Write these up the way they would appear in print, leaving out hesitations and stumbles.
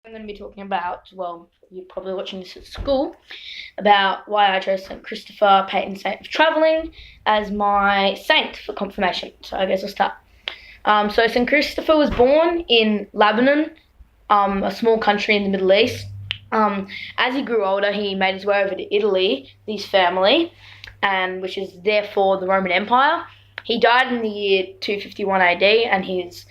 I'm going to be talking about, well, you're probably watching this at school, about why I chose St. Christopher, Patron Saint of Travelling, as my saint for confirmation. So I guess I'll start. So St. Christopher was born in Lebanon, a small country in the Middle East. As he grew older, he made his way over to Italy, his family, and which is therefore the Roman Empire. He died in the year 251 AD, and his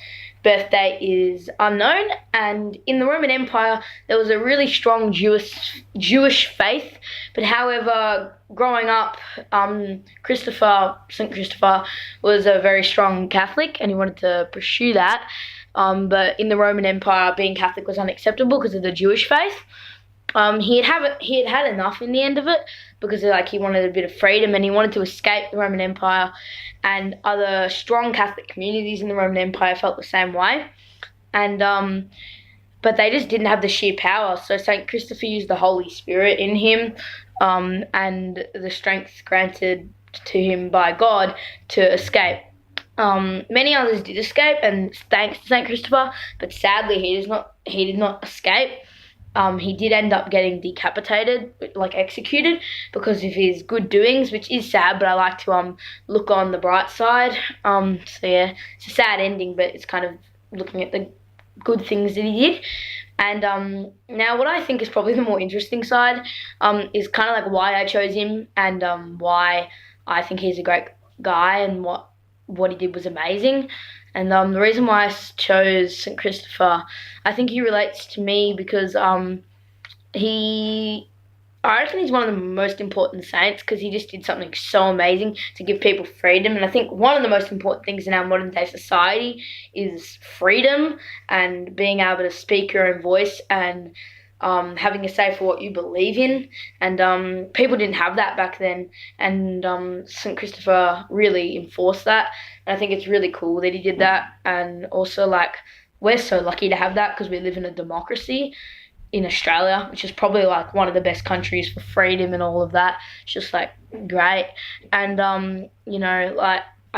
birth date is unknown. And in the Roman Empire, there was a really strong Jewish faith. But however, growing up, St. Christopher, was a very strong Catholic, and he wanted to pursue that. But in the Roman Empire, being Catholic was unacceptable because of the Jewish faith. He had enough in the end of it, because he wanted a bit of freedom, and he wanted to escape the Roman Empire, and other strong Catholic communities in the Roman Empire felt the same way. And but they just didn't have the sheer power. So St. Christopher used the Holy Spirit in him, and the strength granted to him by God to escape. Many others did escape, and thanks to St. Christopher, but sadly he did not escape. He did end up getting decapitated, executed, because of his good doings, which is sad, but I like to look on the bright side. So yeah, it's a sad ending, but it's kind of looking at the good things that he did. And now what I think is probably the more interesting side is kind of why I chose him, and why I think he's a great guy, and what he did was amazing. And the reason why I chose St. Christopher, I think he relates to me because I reckon he's one of the most important saints, because he just did something so amazing to give people freedom. And I think one of the most important things in our modern day society is freedom, and being able to speak your own voice, and having a say for what you believe in. And people didn't have that back then, and St. Christopher really enforced that. And I think it's really cool that he did that. And also, we're so lucky to have that, because we live in a democracy in Australia, which is probably one of the best countries for freedom and all of that. It's just great. And I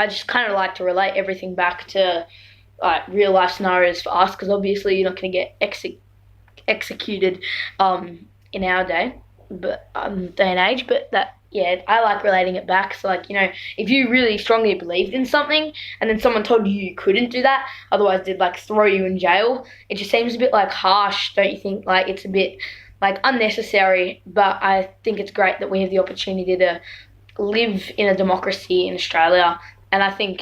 just kind of like to relate everything back to real life scenarios for us, because obviously you're not going to get executed in our day and age, but I like relating it back. So if you really strongly believed in something, and then someone told you couldn't do that, otherwise they'd throw you in jail, it just seems a bit harsh, don't you think? It's a bit unnecessary. But I think it's great that we have the opportunity to live in a democracy in Australia, and I think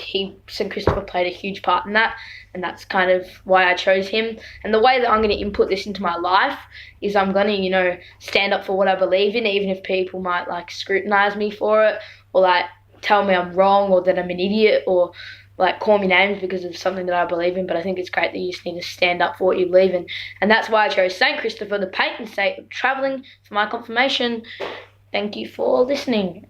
St. Christopher played a huge part in that, and that's kind of why I chose him. And the way that I'm going to input this into my life is I'm going to, stand up for what I believe in, even if people might scrutinize me for it, or tell me I'm wrong, or that I'm an idiot, or call me names because of something that I believe in. But I think it's great that you just need to stand up for what you believe in. And that's why I chose St. Christopher, the patron saint of travelling, for my confirmation. Thank you for listening.